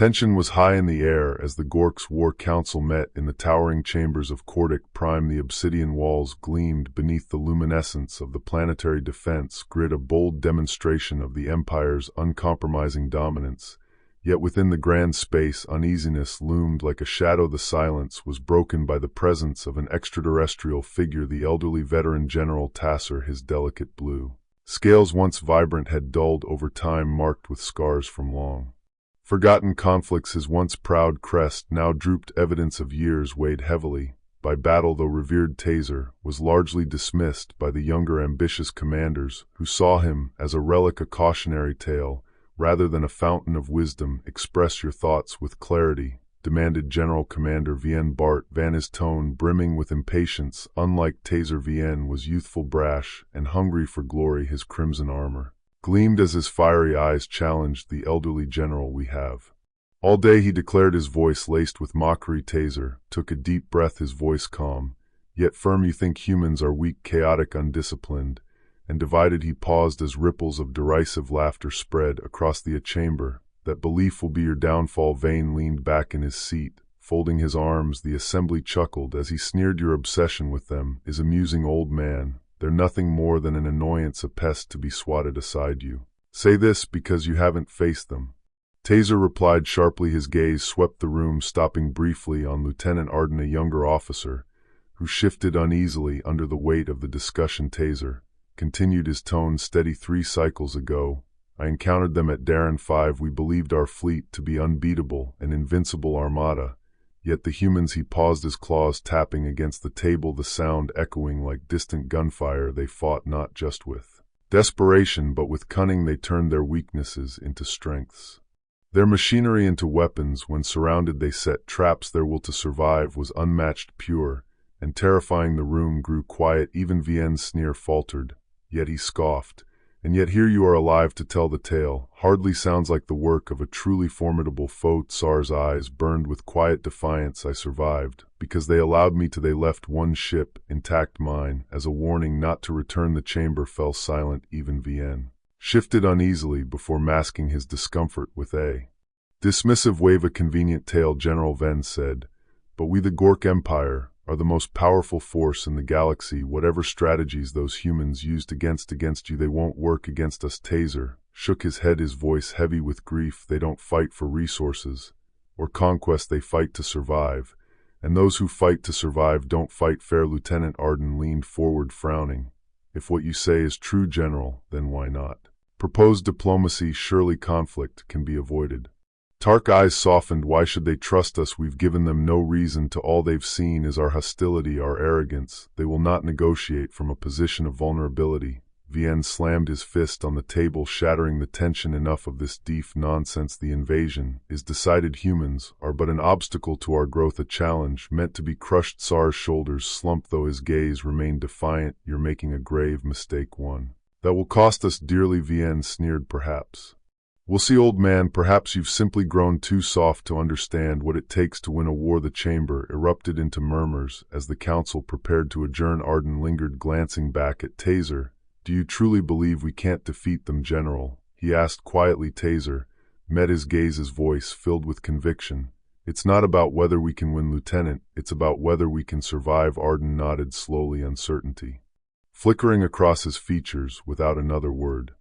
Tension was high in the air as the Gork's war council met in the towering chambers of Cordic Prime. The obsidian walls gleamed beneath the luminescence of the planetary defense grid, a bold demonstration of the Empire's uncompromising dominance. Yet within the grand space, uneasiness loomed like a shadow. The silence was broken by the presence of an extraterrestrial figure, the elderly veteran General Tasser. His delicate blue scales, once vibrant, had dulled over time, marked with scars from long forgotten conflicts. His once proud crest now drooped, evidence of years weighed heavily by battle. Though revered, Taser was largely dismissed by the younger ambitious commanders, who saw him as a relic, a cautionary tale, rather than a fountain of wisdom. Express your thoughts with clarity, demanded General Commander Vien Bart Van, his tone brimming with impatience. Unlike Taser, Vien was youthful, brash, and hungry for glory. His crimson armor gleamed as his fiery eyes challenged the elderly general. "We have all day," he declared, his voice laced with mockery. Taser took a deep breath, his voice calm, yet firm. "You think humans are weak, chaotic, undisciplined, and divided." He paused as ripples of derisive laughter spread across the chamber. "That belief will be your downfall." Vane leaned back in his seat, folding his arms. The assembly chuckled as he sneered. "Your obsession with them is amusing, old man. They're nothing more than an annoyance, a pest to be swatted aside. You say this because you haven't faced them." Taser replied sharply, his gaze swept the room, stopping briefly on Lieutenant Arden, a younger officer, who shifted uneasily under the weight of the discussion. Taser continued, his tone steady. "3 cycles ago, I encountered them at Darren 5. We believed our fleet to be unbeatable, an invincible armada. Yet the humans—" He paused, his claws tapping against the table, the sound echoing like distant gunfire. "They fought not just with desperation, but with cunning. They turned their weaknesses into strengths, their machinery into weapons. When surrounded, they set traps. Their will to survive was unmatched, pure, and terrifying." The room grew quiet. Even Vien's sneer faltered, yet he scoffed. "And yet here you are, alive to tell the tale. Hardly sounds like the work of a truly formidable foe." Tsar's eyes burned with quiet defiance. "I survived because they allowed me to. They left one ship intact, mine, as a warning not to return." The chamber fell silent. Even Vien shifted uneasily before masking his discomfort with a dismissive wave. "A convenient tale," General Ven said, "but we, the Gork Empire, are the most powerful force in the galaxy. Whatever strategies those humans used against you, they won't work against us." Taser shook his head, his voice heavy with grief. "They don't fight for resources or conquest. They fight to survive. And those who fight to survive don't fight fair." Lieutenant Arden leaned forward, frowning. "If what you say is true, General, then why not propose diplomacy? Surely conflict can be avoided." Tark's eyes softened. "Why should they trust us? We've given them no reason to. All they've seen is our hostility, our arrogance. They will not negotiate from a position of vulnerability." Vien slammed his fist on the table, shattering the tension. "Enough of this deaf nonsense. The invasion is decided. Humans are but an obstacle to our growth, a challenge meant to be crushed." Tsar's shoulders slumped, though his gaze remained defiant. "You're making a grave mistake, one that will cost us dearly." Vien sneered. "Perhaps. We'll see, old man. Perhaps you've simply grown too soft to understand what it takes to win a war." The chamber erupted into murmurs as the council prepared to adjourn. Arden lingered, glancing back at Taser. "Do you truly believe we can't defeat them, General?" he asked quietly. Taser met his gaze, his voice filled with conviction. "It's not about whether we can win, Lieutenant. It's about whether we can survive." Arden nodded slowly, uncertainty flickering across his features. Without another word,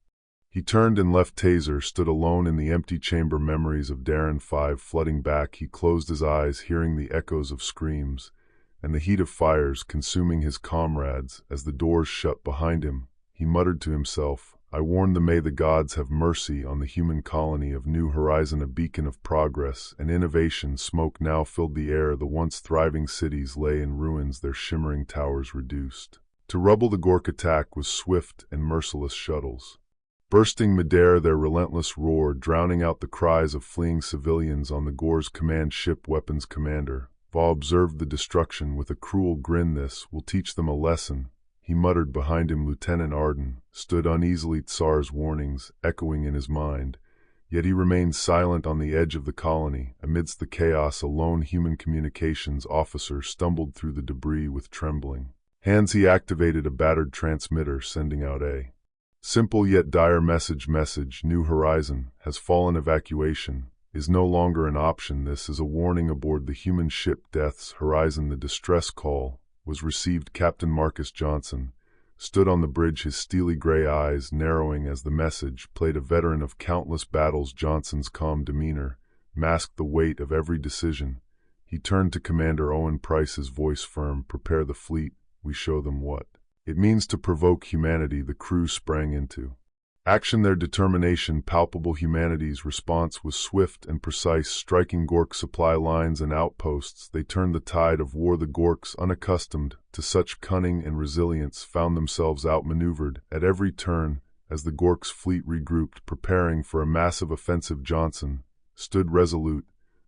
he turned and left. Taser stood alone in the empty chamber, memories of Darren 5 flooding back. He closed his eyes, hearing the echoes of screams and the heat of fires consuming his comrades. As the doors shut behind him, he muttered to himself, "I warned them. May the gods have mercy on the human colony of New Horizon." A beacon of progress and innovation, smoke now filled the air. The once thriving cities lay in ruins, their shimmering towers reduced to rubble. The Gork attack was swift and merciless, shuttles bursting midair, their relentless roar drowning out the cries of fleeing civilians. On the Gor's command ship, weapons commander Va observed the destruction with a cruel grin. "This will teach them a lesson," he muttered. Behind him, Lieutenant Arden stood uneasily, Tsar's warnings echoing in his mind. Yet he remained silent. On the edge of the colony, amidst the chaos, a lone human communications officer stumbled through the debris. With trembling hands he activated a battered transmitter, sending out a simple yet dire message. "New Horizon has fallen. Evacuation is no longer an option. This is a warning aboard the human ship Death's Horizon. The distress call was received. Captain Marcus Johnson stood on the bridge, his steely gray eyes narrowing as the message played. A veteran of countless battles, Johnson's calm demeanor masked the weight of every decision. He turned to Commander Owen Price, his voice firm. "Prepare the fleet. We show them what it means to provoke humanity." The crew sprang into action, their determination palpable. Humanity's response was swift and precise, striking Gork supply lines and outposts. They turned the tide of war. The Gorks, unaccustomed to such cunning and resilience, found themselves outmaneuvered at every turn. As the Gorks' fleet regrouped, preparing for a massive offensive, Johnson stood resolute.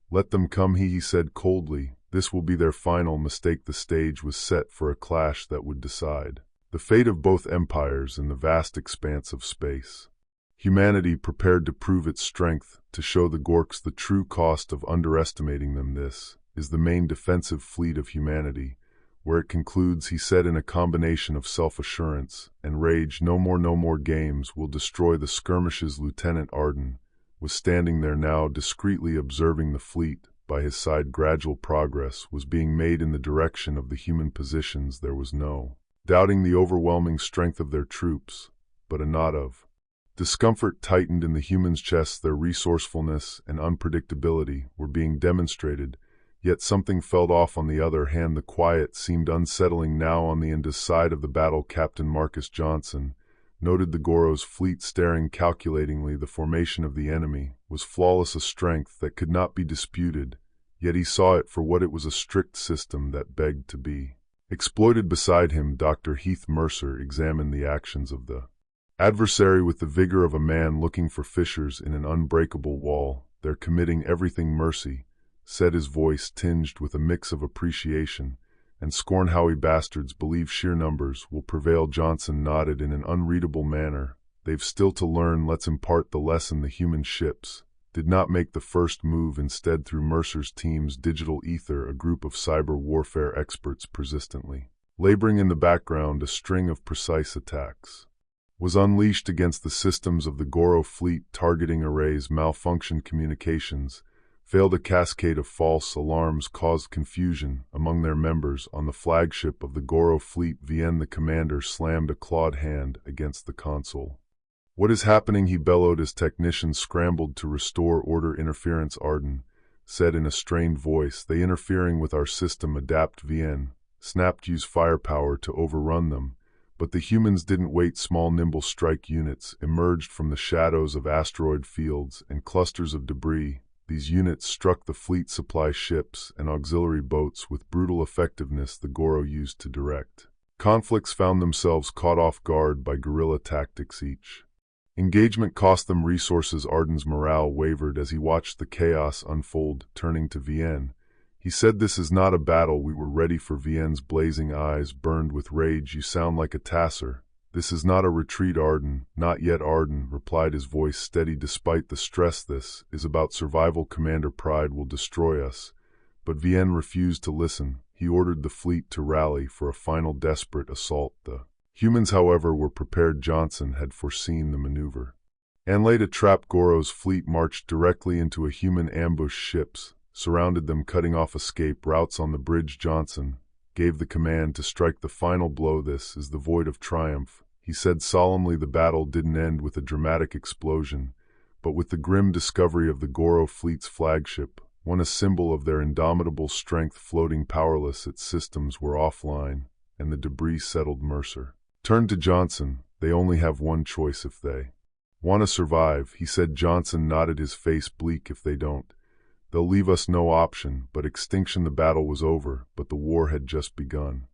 "Let them come," he said coldly. "This will be their final mistake." The stage was set for a clash that would decide the fate of both empires in the vast expanse of space. Humanity prepared to prove its strength, to show the Gorks the true cost of underestimating them. "This is the main defensive fleet of humanity. Where it concludes," he said in a combination of self-assurance and rage, "no more games will destroy the skirmishes." Lieutenant Arden was standing there now, discreetly observing the fleet. By his side, gradual progress was being made in the direction of the human positions. There was no doubting the overwhelming strength of their troops, but a knot of discomfort tightened in the humans' chests. Their resourcefulness and unpredictability were being demonstrated, yet something felt off. On the other hand, the quiet seemed unsettling now. On the Indus side of the battle, Captain Marcus Johnson noted the Goro's fleet staring calculatingly. The formation of the enemy was flawless, a strength that could not be disputed, yet he saw it for what it was, a strict system that begged to be exploited. Beside him, Dr. Heath Mercer examined the actions of the adversary with the vigor of a man looking for fissures in an unbreakable wall. "They're committing everything," Mercy said, his voice tinged with a mix of appreciation and scorn. "Howie bastards believe sheer numbers will prevail." Johnson nodded in an unreadable manner. "They've still to learn. Let's impart the lesson." The human ships did not make the first move. Instead, through Mercer's team's digital ether, a group of cyber warfare experts persistently laboring in the background, a string of precise attacks was unleashed against the systems of the Goro fleet. Targeting arrays malfunctioned, communications failed, a cascade of false alarms caused confusion among their members. On the flagship of the Goro fleet, Vienne, the commander, slammed a clawed hand against the console. "What is happening?" he bellowed as technicians scrambled to restore order. "Interference," Arden said in a strained voice. "They interfering with our system." "Adapt," Vienne snapped. "Use firepower to overrun them." But the humans didn't wait. Small, nimble strike units emerged from the shadows of asteroid fields and clusters of debris. These units struck the fleet supply ships and auxiliary boats with brutal effectiveness. The Goro used to direct conflicts found themselves caught off guard by guerrilla tactics. Each engagement cost them resources. Arden's morale wavered as he watched the chaos unfold. Turning to Vienne, he said, "This is not a battle we were ready for." Vienne's blazing eyes burned with rage. "You sound like a tasser. This is not a retreat." "Arden, not yet," Arden replied, his voice steady despite the stress. "This is about survival. Commander, pride will destroy us." But Vienne refused to listen. He ordered the fleet to rally for a final desperate assault. The humans, however, were prepared. Johnson had foreseen the maneuver and laid a trap. Goro's fleet marched directly into a human ambush. Ships surrounded them, cutting off escape routes on the bridge. Johnson gave the command to strike the final blow. "This is the void of triumph," he said solemnly. The battle didn't end with a dramatic explosion, but with the grim discovery of the Goro fleet's flagship, one a symbol of their indomitable strength, floating powerless. Its systems were offline, and the debris settled. Mercer turned to Johnson. "They only have one choice if they want to survive," he said. Johnson nodded, his face bleak. "If they don't, they'll leave us no option but extinction." The battle was over, but the war had just begun.